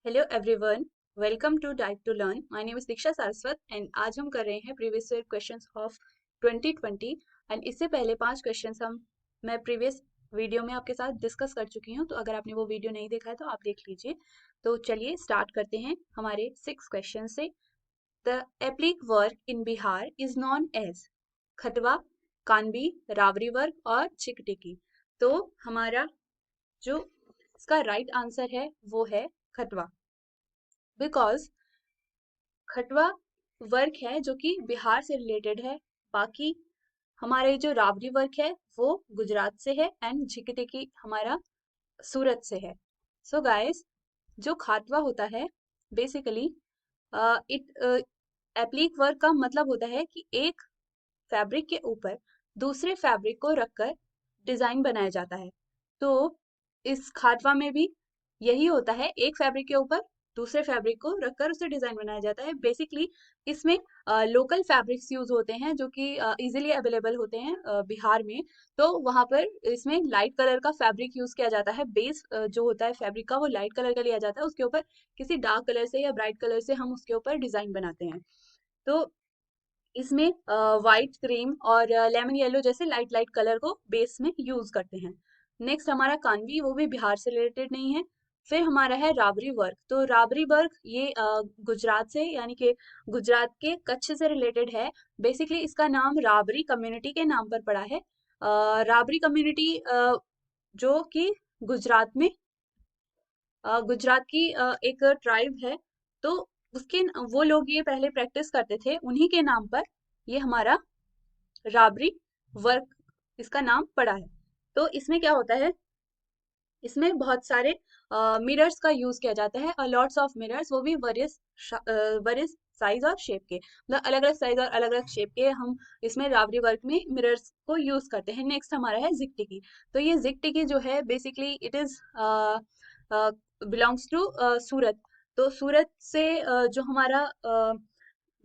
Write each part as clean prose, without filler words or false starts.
Hello everyone, welcome to dive to learn. My name is Diksha Saraswat and आज हम कर रहे हैं previous year questions of 2020। And इससे पहले 5 क्वेश्चंस मैं प्रीवियस वीडियो में आपके साथ डिस्कस कर चुकी हूँ, तो अगर आपने वो वीडियो नहीं देखा है तो आप देख लीजिए। तो चलिए स्टार्ट करते हैं हमारे 6 क्वेश्चन से। The applique work in Bihar is known as Khatwa, Kanbi, रावरी वर्क और चिकटिकी। तो हमारा जो इसका राइट आंसर है वो है खटवा, बिकॉज खटवा वर्क है जो कि बिहार से रिलेटेड है। बाकी हमारे जो रावरी वर्क है वो गुजरात से है एंड झिकटेकी हमारा सूरत से है। सो गाइस, जो खाटवा होता है बेसिकली इट एप्लिक वर्क का मतलब होता है कि एक फैब्रिक के ऊपर दूसरे फैब्रिक को रखकर डिजाइन बनाया जाता है। तो इस खाटवा में भी यही होता है, एक फैब्रिक के ऊपर दूसरे फैब्रिक को रखकर उसे डिजाइन बनाया जाता है। बेसिकली इसमें लोकल फैब्रिक्स यूज होते हैं जो कि इजीली अवेलेबल होते हैं बिहार में। तो वहां पर इसमें लाइट कलर का फैब्रिक यूज किया जाता है। बेस जो होता है फैब्रिक का वो लाइट कलर का लिया जाता है, उसके ऊपर किसी डार्क कलर से या ब्राइट कलर से हम उसके ऊपर डिजाइन बनाते हैं। तो इसमें व्हाइट, क्रीम और लेमन येलो जैसे लाइट लाइट कलर को बेस में यूज करते हैं। नेक्स्ट हमारा कानवी, वो भी बिहार से रिलेटेड नहीं है। फिर हमारा है राबरी वर्क। तो राबरी वर्क ये गुजरात से यानी कि गुजरात के कच्छ से रिलेटेड है। बेसिकली इसका नाम राबरी कम्युनिटी के नाम पर पड़ा है। राबरी कम्युनिटी जो कि गुजरात में गुजरात की एक ट्राइब है। तो उसके वो लोग ये पहले प्रैक्टिस करते थे, उन्हीं के नाम पर ये हमारा राबरी वर्क इसका नाम पड़ा है। तो इसमें क्या होता है, इसमें बहुत सारे मिरर्स का यूज किया जाता है, लॉट्स ऑफ मिरर्स, वो भी वेरियस वेरियस साइज और शेप के, मतलब अलग अलग साइज और अलग अलग शेप के हम इसमें रावरी वर्क में मिरर्स को यूज करते हैं। नेक्स्ट हमारा है जिगटिकी। तो ये जिगटिकी जो है basically it is belongs to Surat. तो सूरत से जो हमारा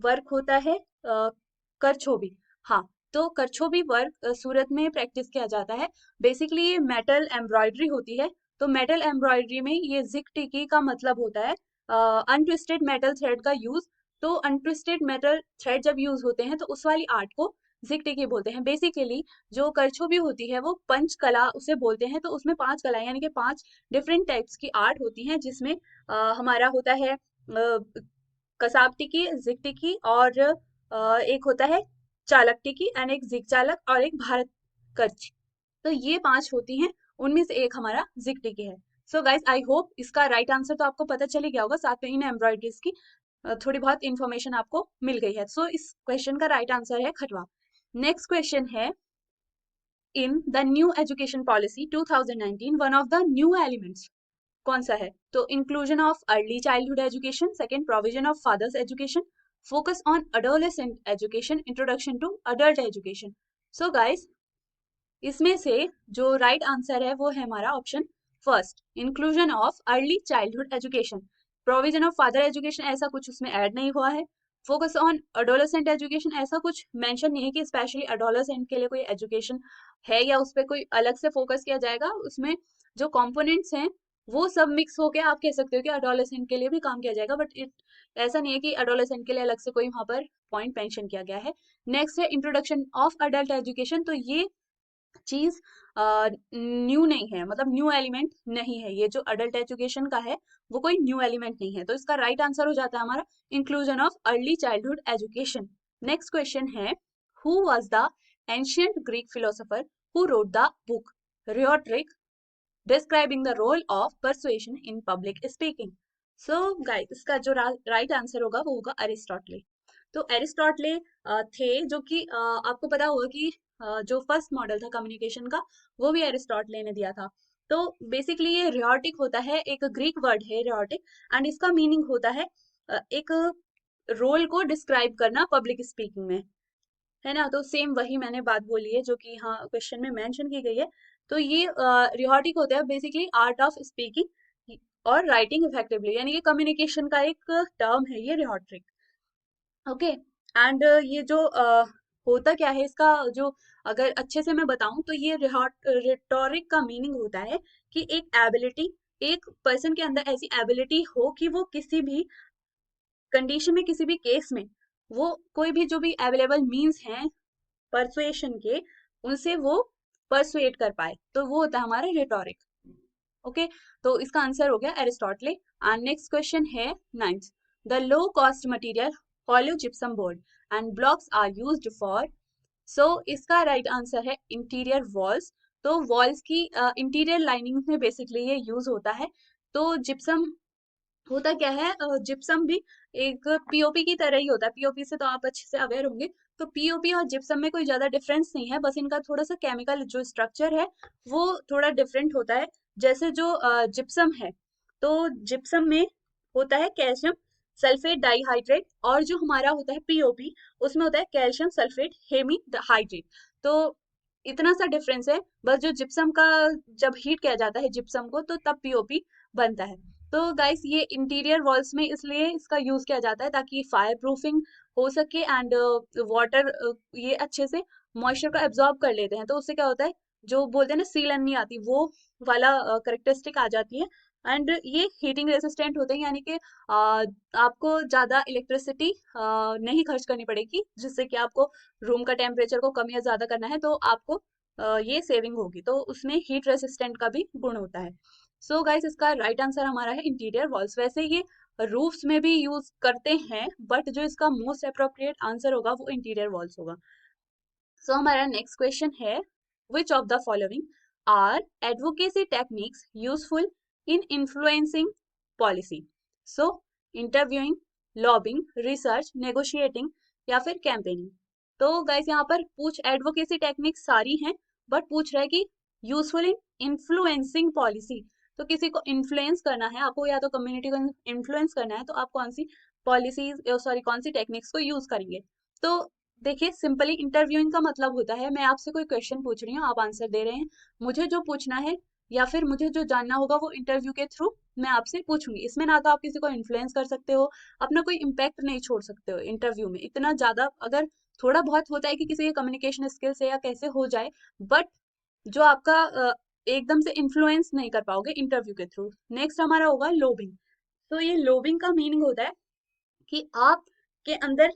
वर्क होता है करछोबी। हाँ, तो करछोबी वर्क सूरत में प्रैक्टिस किया जाता है। बेसिकली ये मेटल एम्ब्रॉयडरी होती है। तो मेटल एम्ब्रॉयडरी में ये जिग टिकी का मतलब होता है अनट्विस्टेड मेटल थ्रेड का यूज। तो अनट्विस्टेड मेटल थ्रेड जब यूज होते हैं तो उस वाली आर्ट को जिग टिकी बोलते हैं। बेसिकली जो करछोबी होती है वो पंच कला उसे बोलते हैं। तो उसमें 5 कला यानी कि 5 डिफरेंट टाइप्स की आर्ट होती हैं, जिसमें हमारा होता है कसाब टिकी, जिग टिकी और एक होता है चालक टिकी एंड एक जिग चालक और एक भारत कर्च। तो ये 5 होती हैं, उनमें से एक हमारा जिग टिकी है। सो गाइस, आई होप इसका राइट आंसर तो आपको पता चल ही गया होगा, साथ में इन एम्ब्रॉयडरीज की थोड़ी बहुत इंफॉर्मेशन आपको मिल गई है। सो इस क्वेश्चन का राइट आंसर है खटवा। नेक्स्ट क्वेश्चन है, in the new education policy 2019 one of the new elements कौन सा है? तो inclusion of early childhood education, second provision of fathers education, focus on adolescent education, introduction to adult education. So guys, इसमें से जो right answer है वो है हमारा option first, inclusion of early childhood education. Provision of father education ऐसा कुछ उसमें ऐड नहीं हुआ है। फोकस ऑन अडोलेसेंट एजुकेशन ऐसा कुछ मेंशन नहीं है कि स्पेशली अडोलेसेंट के लिए कोई एजुकेशन है या उस पर कोई अलग से फोकस किया जाएगा। उसमें जो कंपोनेंट्स हैं वो सब मिक्स होके आप कह सकते हो कि अडोलेसेंट के लिए भी काम किया जाएगा, बट इट ऐसा नहीं है कि अडोलेसेंट के लिए अलग से कोई वहां पर पॉइंट मेंशन किया गया है। नेक्स्ट है इंट्रोडक्शन ऑफ अडल्ट एजुकेशन। तो ये चीज न्यू नहीं है, मतलब न्यू एलिमेंट नहीं है। ये जो अडल्ट एजुकेशन का है वो कोई न्यू एलिमेंट नहीं है। तो इसका राइट आंसर हो जाता है हमारा inclusion of early childhood education. Next question है, who was the ancient Greek philosopher who wrote the book rhetoric describing the role of persuasion in public speaking? So guys, इसका जो राइट आंसर होगा वो होगा अरिस्टोटले। तो एरिस्टोटले थे जो कि आपको पता होगा कि जो फर्स्ट मॉडल था कम्युनिकेशन का वो भी एरिस्टोटले ने दिया था। तो बेसिकली ये रियोटिक होता है, एक ग्रीक वर्ड है रियोटिक, एंड इसका मीनिंग होता है एक रोल को डिस्क्राइब करना पब्लिक स्पीकिंग में, है ना। तो सेम वही मैंने बात बोली है जो कि हाँ क्वेश्चन में मेंशन की गई है। तो ये रियोटिक होता है बेसिकली आर्ट ऑफ स्पीकिंग और राइटिंग इफेक्टिवली, यानी कि कम्युनिकेशन का एक टर्म है ये रियोट्रिक। ओके, एंड ये जो होता क्या है इसका, जो अगर अच्छे से मैं बताऊं तो ये रिटोरिक का मीनिंग होता है कि एक एबिलिटी एक पर्सन के अंदर ऐसी एबिलिटी हो कि वो किसी भी कंडीशन में, किसी भी केस में, वो कोई भी जो भी अवेलेबल मीन्स हैं परसुएशन के, उनसे वो परसुएट कर पाए, तो वो होता है हमारा रिटोरिक। ओके, तो इसका आंसर हो गया एरिस्टोटले। एंड नेक्स्ट क्वेश्चन है ninth, the low cost material hollow gypsum board and blocks are used for. So इसका राइट आंसर है इंटीरियर वॉल्स। तो वॉल्स की इंटीरियर लाइनिंग में बेसिकली ये यूज होता है। तो जिप्सम होता क्या है, जिप्सम भी एक पीओपी की तरह ही होता है। पीओपी से तो आप अच्छे से अवेयर होंगे। तो पीओपी और जिप्सम में कोई ज्यादा डिफरेंस नहीं है, बस इनका थोड़ा सा केमिकल जो स्ट्रक्चर है वो थोड़ा डिफरेंट होता है। जैसे जो जिप्सम है, तो जिप्सम में होता है कैल्शियम सल्फेट डाइहाइड्रेट, और जो हमारा होता है पीओपी, उसमें होता है कैल्शियम सल्फेट हेमी हाइड्रेट। तो इतना सा डिफरेंस है बस। जो जिप्सम का जब हीट किया जाता है जिप्सम को, तो तब पीओपी बनता है। तो गाइस ये इंटीरियर वॉल्स में इसलिए इसका यूज किया जाता है ताकि फायर प्रूफिंग हो सके, एंड वाटर ये अच्छे से मॉइस्चर को एब्जॉर्ब कर लेते हैं। तो उससे क्या होता है, जो बोलते हैं ना सीलन नहीं आती, वो वाला करेक्टरिस्टिक आ जाती है। एंड ये हीटिंग रेसिस्टेंट होते हैं, यानी कि आपको ज्यादा इलेक्ट्रिसिटी नहीं खर्च करनी पड़ेगी, जिससे कि आपको रूम का टेम्परेचर को कम या ज्यादा करना है तो आपको ये सेविंग होगी। तो उसमें हीट रेसिस्टेंट का भी गुण होता है। सो गाइस इसका राइट आंसर हमारा है इंटीरियर वॉल्स। वैसे ये रूफ्स में भी यूज करते हैं, बट जो इसका मोस्ट अप्रोप्रिएट आंसर होगा वो इंटीरियर वॉल्स होगा। सो हमारा नेक्स्ट क्वेश्चन है, which of the following are advocacy techniques useful in influencing policy. So interviewing, lobbying, research, negotiating या फिर कैंपेनिंग। तो गाइस यहाँ पर पूछ एडवोकेसी टेक्निक्स सारी हैं, बट पूछ रहा है कि यूजफुल इन इन्फ्लुएंसिंग पॉलिसी। तो किसी को इन्फ्लुएंस करना है आपको, या तो कम्युनिटी को इन्फ्लुएंस करना है, तो आप कौन सी पॉलिसीज, सॉरी कौन सी टेक्निक्स को यूज करेंगे। तो देखिए सिंपली इंटरव्यूइंग का मतलब होता है मैं आपसे कोई क्वेश्चन पूछ रही हूँ, आप आंसर दे रहे हैं, मुझे जो पूछना है या फिर मुझे जो जानना होगा वो इंटरव्यू के थ्रू मैं आपसे पूछूंगी। इसमें ना तो आप किसी को इन्फ्लुएंस कर सकते हो, अपना कोई इम्पैक्ट नहीं छोड़ सकते हो इंटरव्यू में इतना ज्यादा। अगर थोड़ा बहुत होता है कि किसी के कम्युनिकेशन स्किल से या कैसे हो जाए, बट जो आपका एकदम से इन्फ्लुएंस नहीं कर पाओगे इंटरव्यू के थ्रू। नेक्स्ट हमारा होगा लोबिंग। तो ये लोबिंग का मीनिंग होता है कि आप के अंदर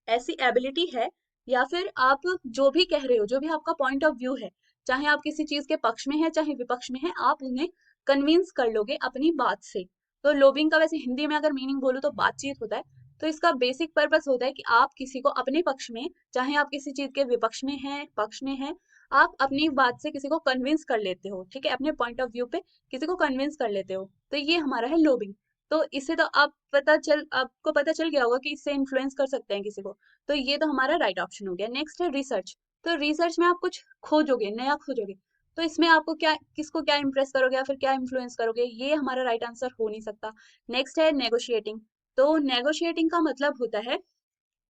ऐसी एबिलिटी है, या फिर आप जो भी कह रहे हो, जो भी आपका पॉइंट ऑफ व्यू है, चाहे आप किसी चीज के पक्ष में है चाहे विपक्ष में है, आप उन्हें कन्विंस कर लोगे अपनी बात से। तो लोबिंग का वैसे हिंदी में अगर मीनिंग बोलूं तो बातचीत होता है। तो इसका बेसिक पर्पस होता है कि आप किसी को अपने पक्ष में, चाहे आप किसी चीज के विपक्ष में हैं पक्ष में हैं, आप अपनी बात से किसी को कन्विंस कर लेते हो, ठीक है, अपने पॉइंट ऑफ व्यू पे किसी को कन्विंस कर लेते हो। तो ये हमारा है लोबिंग। तो इससे तो आपको पता चल गया होगा कि इससे इन्फ्लुएंस कर सकते हैं किसी को। तो ये तो हमारा राइट ऑप्शन हो गया। नेक्स्ट है रिसर्च। तो रिसर्च में आप कुछ खोजोगे, नया खोजोगे, तो इसमें आपको क्या, किसको क्या इंप्रेस करोगे या फिर क्या इन्फ्लुएंस करोगे, ये हमारा राइट आंसर हो नहीं सकता। नेक्स्ट है नेगोशिएटिंग। तो नेगोशिएटिंग का मतलब होता है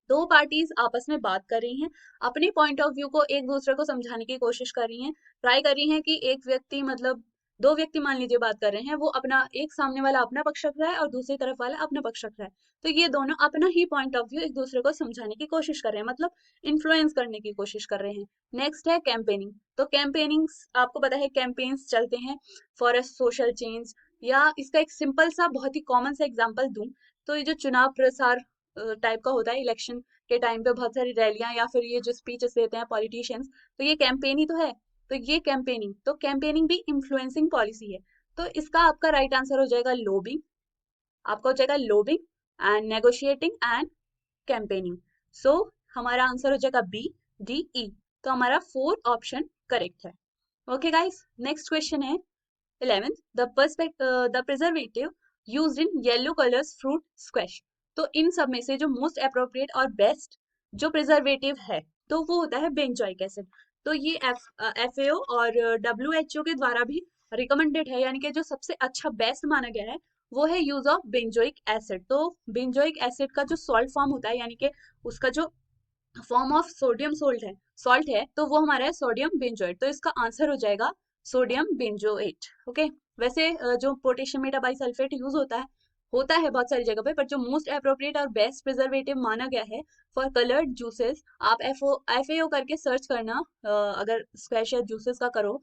दो पार्टीज आपस में बात कर रही हैं, अपने पॉइंट ऑफ व्यू को एक दूसरे को समझाने की कोशिश कर रही हैं, ट्राई कर रही हैं कि एक व्यक्ति मतलब दो व्यक्ति मान लीजिए बात कर रहे हैं, वो अपना एक सामने वाला अपना पक्ष रख रहा है और दूसरी तरफ वाला अपना पक्ष रख रहा है। तो ये दोनों अपना ही पॉइंट ऑफ व्यू एक दूसरे को समझाने की कोशिश कर रहे हैं, मतलब इन्फ्लुएंस करने की कोशिश कर रहे हैं। नेक्स्ट है कैंपेनिंग। तो कैंपेनिंग आपको पता है कैंपेन्स चलते हैं फॉर अ सोशल चेंज, या इसका एक सिंपल सा बहुत ही कॉमन सा एग्जांपल दूं तो ये जो चुनाव प्रसार टाइप का होता है, इलेक्शन के टाइम पे बहुत सारी रैलियां या फिर ये जो स्पीचेस देते हैं पॉलिटिशियंस, तो ये कैंपेन ही तो है। तो ये कैंपेनिंग, तो कैंपेनिंग भी इन्फ्लुएंसिंग पॉलिसी है। तो इसका आपका राइट आंसर हो जाएगा लोबिंग। आपका हो जाएगा लोबिंग एंड नेगोशिएटिंग एंड कैंपेनिंग। सो हमारा आंसर हो जाएगा बी डी ई। तो हमारा फोर्थ ऑप्शन करेक्ट है। ओके गाइस, नेक्स्ट क्वेश्चन है 11th, the preservative used in yellow colors fruit squash। तो इन सब में से जो मोस्ट अप्रोप्रिएट और बेस्ट जो प्रिजर्वेटिव है, तो वो होता है बेंजोइक एसिड। तो ये FAO और WHO के द्वारा भी रिकमेंडेड है, यानी कि जो सबसे अच्छा बेस्ट माना गया है वो है यूज ऑफ बेंजोइक एसिड। तो बेंजोइक एसिड का जो सॉल्ट फॉर्म होता है, यानी कि उसका जो फॉर्म ऑफ सोडियम सॉल्ट है, तो वो हमारा है सोडियम बेंजोएट। तो इसका आंसर हो जाएगा सोडियम बेंजोएट। ओके, वैसे जो पोटेशियम मेटाबाइसल्फेट यूज होता है बहुत सारी जगह पे, पर जो मोस्ट अप्रोप्रिएट और बेस्ट प्रिजर्वेटिव माना गया है फॉर कलर्ड जूसेस, आप FAO करके सर्च करना, अगर स्क्वैश या जूसेस का करो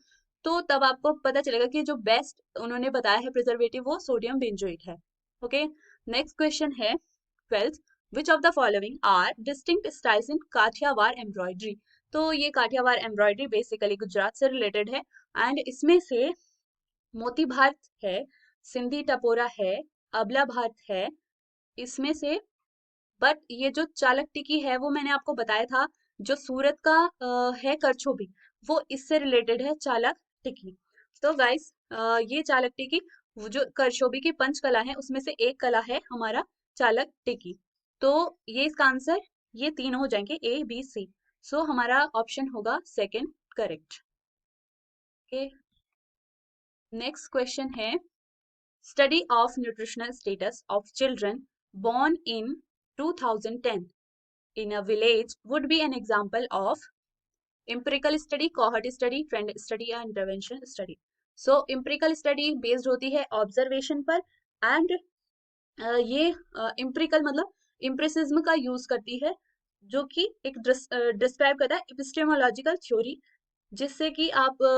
तो तब आपको पता चलेगा कि जो बेस्ट उन्होंने बताया है प्रिजर्वेटिव वो सोडियम बेंजोएट है। ओके, नेक्स्ट क्वेश्चन है 12th, which of the following are distinct styles in Kathiawar embroidery. तो ये काठियावाड़ एम्ब्रॉयडरी बेसिकली गुजरात से रिलेटेड है, एंड इसमें से मोती भारत है, सिंधी टपोरा है, अबला भारत है इसमें से। बट ये जो चालक टिकी है वो मैंने आपको बताया था, जो सूरत का है करछोबी, वो इससे रिलेटेड है चालक टिकी। तो गाइस ये चालक टिकी, वो जो करछोबी की पंच कला है उसमें से एक कला है हमारा चालक टिकी। तो ये इसका आंसर, ये तीनों हो जाएंगे ए बी सी। सो हमारा ऑप्शन होगा second correct. Okay, next question है study of nutritional status of children born in 2010 in a village would be an example of empirical study, cohort study, trend study या intervention study. So empirical study based होती है observation पर, and ये empirical मतलब empiricism का use करती है, जो कि एक डिस्क्राइब करता है एपिस्टेमोलॉजिकल थ्योरी, जिससे कि आप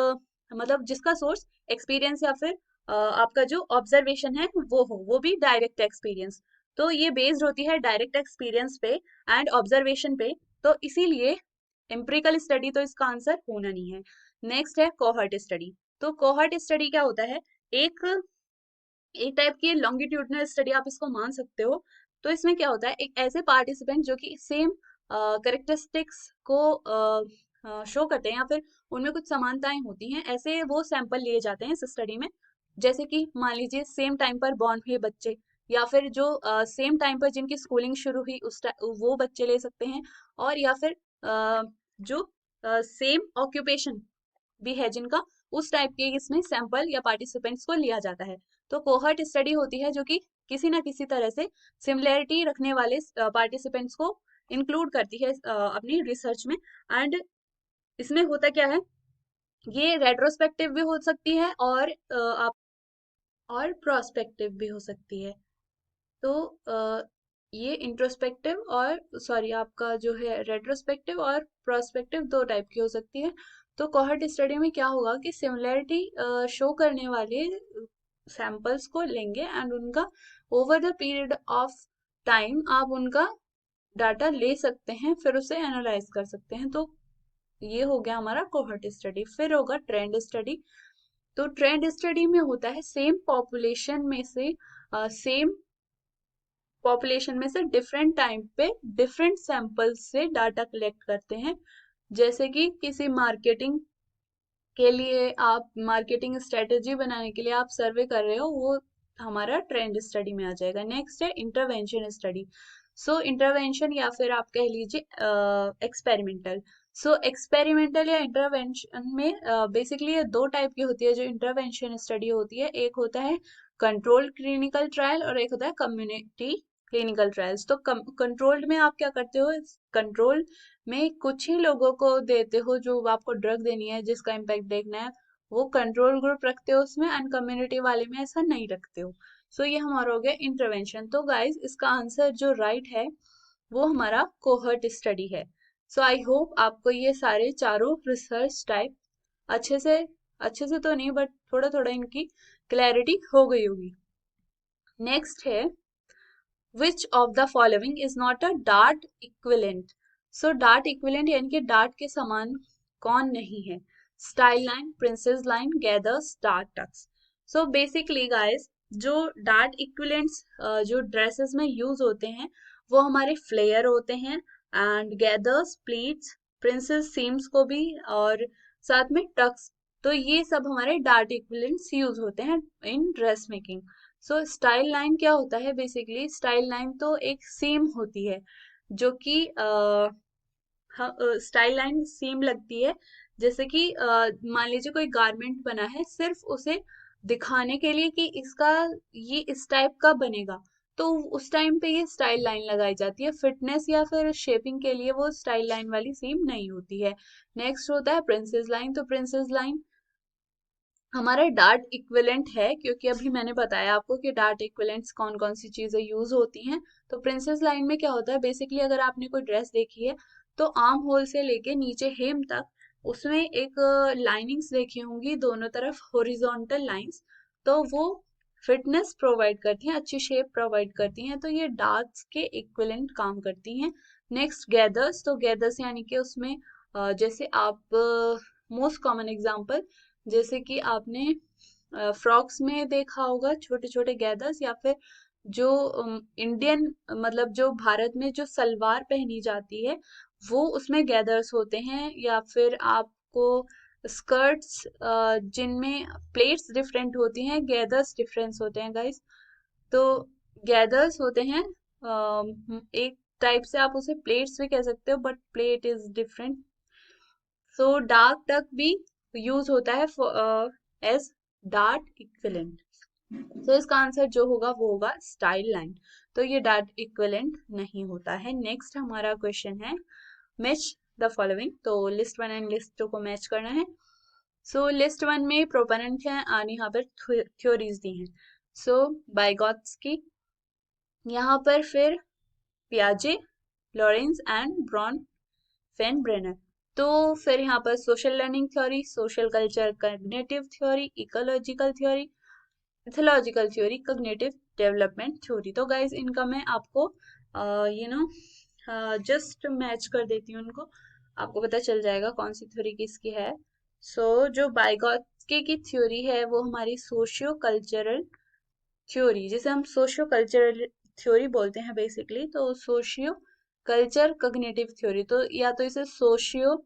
मतलब जिसका सोर्स एक्सपीरियंस या फिर आपका जो ऑब्जर्वेशन है वो हो, वो भी डायरेक्ट एक्सपीरियंस। तो ये बेस्ड होती है डायरेक्ट एक्सपीरियंस पे एंड ऑब्जर्वेशन पे, तो इसीलिए एम्पिरिकल स्टडी तो इसका आंसर होना नहीं है। नेक्स्ट है कोहर्ट स्टडी। तो कोहर्ट स्टडी क्या होता है, एक एक टाइप की लॉन्गिट्यूडनल स्टडी आप इसको मान सकते हो। तो इसमें क्या होता है, एक ऐसे पार्टिसिपेंट जो कि सेम करेक्टरिस्टिक्स को शो करते हैं या फिर उनमें कुछ समानताएं होती हैं, ऐसे वो सैंपल लिए जाते हैं इस स्टडी में। जैसे कि मान लीजिए सेम टाइम पर बॉर्न हुए बच्चे, या फिर जो सेम टाइम पर जिनकी स्कूलिंग शुरू हुई वो बच्चे ले सकते हैं, और या फिर जो सेम ऑक्यूपेशन भी है जिनका, उस टाइप के इसमें सैंपल या पार्टिसिपेंट्स को लिया जाता है। तो कोहर्ट स्टडी होती है जो कि किसी ना किसी तरह से सिमिलैरिटी रखने वाले पार्टिसिपेंट्स को इंक्लूड करती है अपनी रिसर्च में। एंड इसमें होता क्या है, ये रेट्रोस्पेक्टिव भी हो सकती है और आप और प्रोस्पेक्टिव भी हो सकती है। तो ये इंट्रोस्पेक्टिव और सॉरी आपका जो है रेट्रोस्पेक्टिव और प्रोस्पेक्टिव दो टाइप की हो सकती है। तो कोहर्ट स्टडी में क्या होगा कि सिमिलैरिटी शो करने वाले सैंपल्स को लेंगे एंड उनका over the period of time आप उनका डाटा ले सकते हैं, फिर उसे एनालाइज कर सकते हैं। तो ये हो गया हमारा कोहर्ट स्टडी। फिर होगा ट्रेंड स्टडी। तो ट्रेंड स्टडी में होता है सेम पॉपुलेशन में से डिफरेंट टाइम पे डिफरेंट सैंपल्स से डाटा कलेक्ट करते हैं। जैसे कि किसी मार्केटिंग के लिए आप मार्केटिंग स्ट्रेटेजी बनाने के लिए आप सर्वे कर रहे हो, वो हमारा ट्रेंड स्टडी में आ जाएगा। नेक्स्ट है इंटरवेंशन स्टडी। सो इंटरवेंशन या फिर आप कह लीजिए एक्सपेरिमेंटल। सो एक्सपेरिमेंटल या इंटरवेंशन में बेसिकली ये दो टाइप की होती है जो इंटरवेंशन स्टडी होती है। एक होता है कंट्रोल क्लिनिकल ट्रायल और एक होता है कम्युनिटी क्लिनिकल ट्रायल्स। तो कंट्रोल्ड में आप क्या करते हो, कंट्रोल में कुछ ही लोगों को देते हो जो आपको ड्रग देनी है जिसका इम्पैक्ट देखना है, वो कंट्रोल ग्रुप रखते हो उसमें, एंड कम्युनिटी वाले में ऐसा नहीं रखते हो। सो ये हमारा हो गया इंटरवेंशन। तो गाइज इसका आंसर जो राइट है वो हमारा कोहर्ट स्टडी है। सो आई होप आपको ये सारे चारों रिसर्च टाइप अच्छे से तो नहीं बट थोड़ा थोड़ा इनकी क्लैरिटी हो गई होगी। नेक्स्ट है which of the following is not a dart equivalent. So dart equivalent यानी कि डार्ट के समान कौन नहीं है, style line, princess line, gathers, dart tucks. So basically guys जो डार्ट इक्विलेंट्स जो ड्रेसेस में यूज होते हैं वो हमारे फ्लेयर होते हैं, and gathers, pleats, princess seams को भी, और साथ में टक्स। तो ये सब हमारे डार्ट इक्विलेंट्स यूज होते हैं इन ड्रेस मेकिंग। सो स्टाइल लाइन क्या होता है, बेसिकली स्टाइल लाइन तो एक सीम होती है जो कि स्टाइल लाइन सीम लगती है। जैसे कि मान लीजिए कोई गारमेंट बना है सिर्फ उसे दिखाने के लिए कि इसका ये इस टाइप का बनेगा, तो उस टाइम पे ये स्टाइल लाइन लगाई जाती है। फिटनेस या फिर शेपिंग के लिए वो स्टाइल लाइन वाली सीम नहीं होती है। नेक्स्ट होता है प्रिंसेस लाइन। तो प्रिंसेस लाइन हमारा डार्ट इक्विवेलेंट है, क्योंकि अभी मैंने बताया आपको कि डार्ट इक्विवेलेंट्स कौन कौन सी चीजें यूज होती हैं। तो प्रिंसेस लाइन में क्या होता है, बेसिकली अगर आपने कोई ड्रेस देखी है तो आर्म होल से लेके नीचे हेम तक उसमें एक लाइनिंग्स देखी होंगी दोनों तरफ, हॉरिजॉन्टल लाइंस, तो वो फिटनेस प्रोवाइड करती हैं, अच्छी शेप प्रोवाइड करती हैं, तो ये डार्क्स के इक्विवेलेंट काम करती हैं। नेक्स्ट गैदर्स, तो गैदर्स यानी कि उसमें जैसे आप मोस्ट कॉमन एग्जांपल, जैसे कि आपने फ्रॉक्स में देखा होगा छोटे छोटे गैदर्स, या फिर जो इंडियन मतलब जो भारत में जो सलवार पहनी जाती है वो उसमें गैदर्स होते हैं, या फिर आपको स्कर्ट्स जिनमें प्लेट्स डिफरेंट होती हैं, गैदर्स डिफरेंस होते हैं गाइस। तो गैदर्स होते हैं एक टाइप से, आप उसे प्लेट्स भी कह सकते हो but plate is different. So dark duck भी यूज होता है एज डार्क इक्विवेलेंट। तो इसका आंसर जो होगा वो होगा स्टाइल लाइन, तो ये डार्क इक्विवेलेंट नहीं होता है। नेक्स्ट हमारा क्वेश्चन है मैच द फॉलोइंग, तो list one and list two को मैच करना है। सो लिस्ट वन में प्रोपोनेंट हैं और यहाँ पर थ्योरीज दी हैं। सो बाइगॉट्स्की, यहाँ पर फिर पियाजे, Lorenz and Bronfenbrenner. तो फिर यहाँ पर social learning theory, social culture cognitive theory, ecological theory, ethological theory, cognitive development theory. तो गाइज इनका मैं आपको यू नो जस्ट मैच कर देती हूँ उनको, आपको पता चल जाएगा कौन सी थ्योरी किसकी है। जो बाइगॉत्स्की की थ्योरी है वो हमारी सोशियो कल्चरल थ्योरी, जिसे हम सोशियो कल्चरल थ्योरी बोलते हैं बेसिकली, तो सोशियो कल्चर कॉग्निटिव थ्योरी, तो या तो इसे सोशियो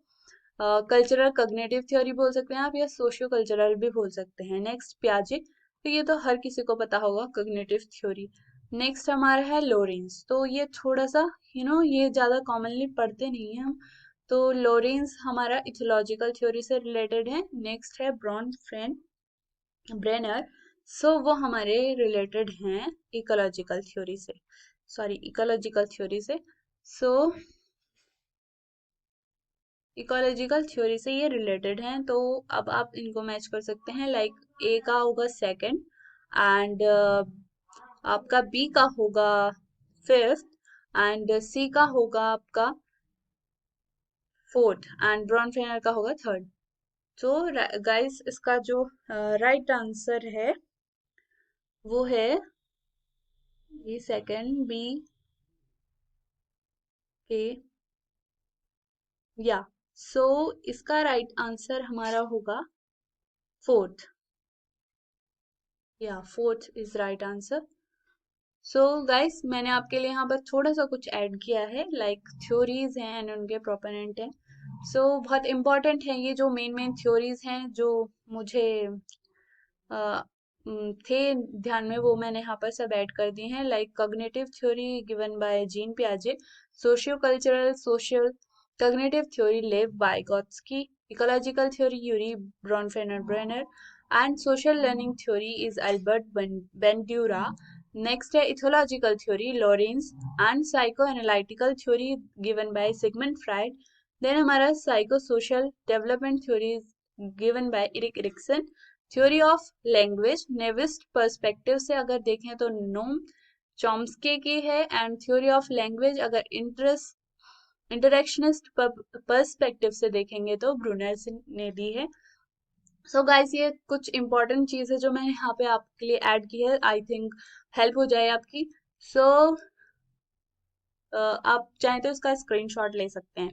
कल्चरल कॉग्निटिव थ्योरी बोल सकते हैं आप, या सोशियो कल्चरल भी बोल सकते हैं। नेक्स्ट पियाजे, तो ये तो हर किसी को पता होगा कॉग्निटिव थ्योरी। नेक्स्ट हमारा है लोरेंस, तो ये थोड़ा सा ये ज्यादा कॉमनली पढ़ते नहीं हैं हम, तो लोरेंस हमारा इथोलॉजिकल थ्योरी से रिलेटेड है। नेक्स्ट है ब्रॉन फ्रेन ब्रेनर, वो हमारे रिलेटेड हैं इकोलॉजिकल थ्योरी से, सॉरी इकोलॉजिकल थ्योरी से। सो इकोलॉजिकल थ्योरी से ये रिलेटेड हैं, तो अब आप इनको मैच कर सकते हैं, लाइक ए का होगा सेकंड, एंड आपका बी का होगा फिफ्थ, एंड सी का होगा आपका फोर्थ, एंड ब्रॉन ट्रेनर का होगा थर्ड। तो गाइस इसका जो राइट आंसर है वो है बी सेकंड, बी ए, या इसका राइट आंसर हमारा होगा फोर्थ, या fourth is right answer. Guys मैंने आपके लिए यहाँ पर थोड़ा सा कुछ ऐड किया है, लाइक थ्योरीज हैं एंड उनके प्रोपोनेंट हैं। बहुत इंपॉर्टेंट है ये जो मेन मेन थ्योरीज हैं जो मुझे थे ध्यान में, वो मैंने यहाँ पर सब ऐड कर दिए हैं, like cognitive theory given by Jean पियाजे, socio cultural social cognitive theory Lev Vygotsky, ecological theory Urie Bronfenbrenner, and social learning theory is Albert Bandura. Next है ethological theory Lorenz, and psycho analytical theory given by Sigmund Freud. Then हमारा psycho social development theory given by Erik Erikson. Theory of language nativist perspective से अगर देखें तो Noam Chomsky की है, and theory of language अगर interactionist perspective से देखेंगे तो ब्रूनर ने दी है। गाइस ये कुछ इंपॉर्टेंट चीज है जो मैंने यहाँ पे आपके लिए ऐड की है, आई थिंक हेल्प हो जाए आपकी। सो आप चाहें तो इसका स्क्रीनशॉट ले सकते हैं।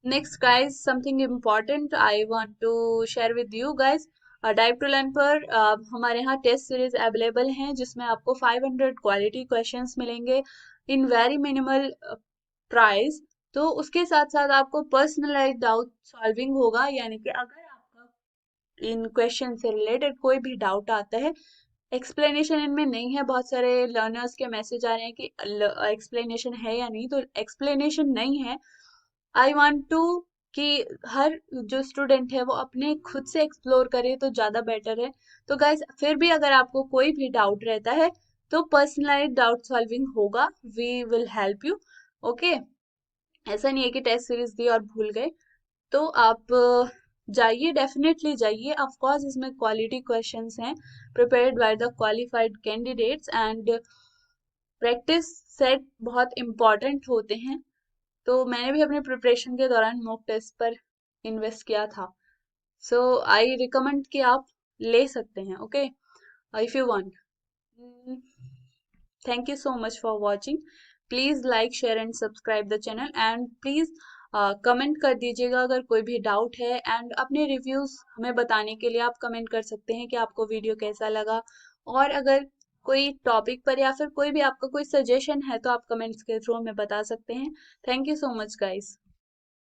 Next guys something important I want to share with you guys, dive to learn पर हमारे यहाँ टेस्ट सीरीज अवेलेबल हैं जिसमें आपको 500 क्वालिटी क्वेश्चंस मिलेंगे इन वेरी मिनिमल प्राइस। तो उसके साथ साथ आपको पर्सनलाइज डाउट सॉल्विंग होगा, यानी कि अगर आपका इन क्वेश्चन से रिलेटेड कोई भी डाउट आता है, एक्सप्लेनेशन इनमें नहीं है, बहुत सारे लर्नर्स के मैसेज आ रहे हैं कि एक्सप्लेनेशन है या नहीं, तो एक्सप्लेनेशन नहीं है। आई वांट टू कि हर जो स्टूडेंट है वो अपने खुद से एक्सप्लोर करे तो ज़्यादा बेटर है। तो गाइज फिर भी अगर आपको कोई भी डाउट रहता है तो पर्सनलाइज डाउट सॉल्विंग होगा, we will help you. Okay, ऐसा नहीं है कि टेस्ट सीरीज दी और भूल गए। तो आप जाइए, डेफिनेटली जाइए, ऑफ कोर्स इसमें क्वालिटी क्वेश्चंस हैं prepared by the qualified candidates, and practice set बहुत इंपॉर्टेंट होते हैं। तो मैंने भी अपने प्रिपरेशन के दौरान मॉक टेस्ट पर इन्वेस्ट किया था। सो आई रिकमेंड कि आप ले सकते हैं, okay, if you want. Thank you so much for watching. Please like share and subscribe the channel, and please comment कर दीजिएगा अगर कोई भी डाउट है, एंड अपने रिव्यूज हमें बताने के लिए आप कमेंट कर सकते हैं कि आपको वीडियो कैसा लगा। और अगर कोई टॉपिक पर या फिर कोई भी आपका कोई सजेशन है तो आप कमेंट्स के थ्रू हमें बता सकते हैं। Thank you so much guys.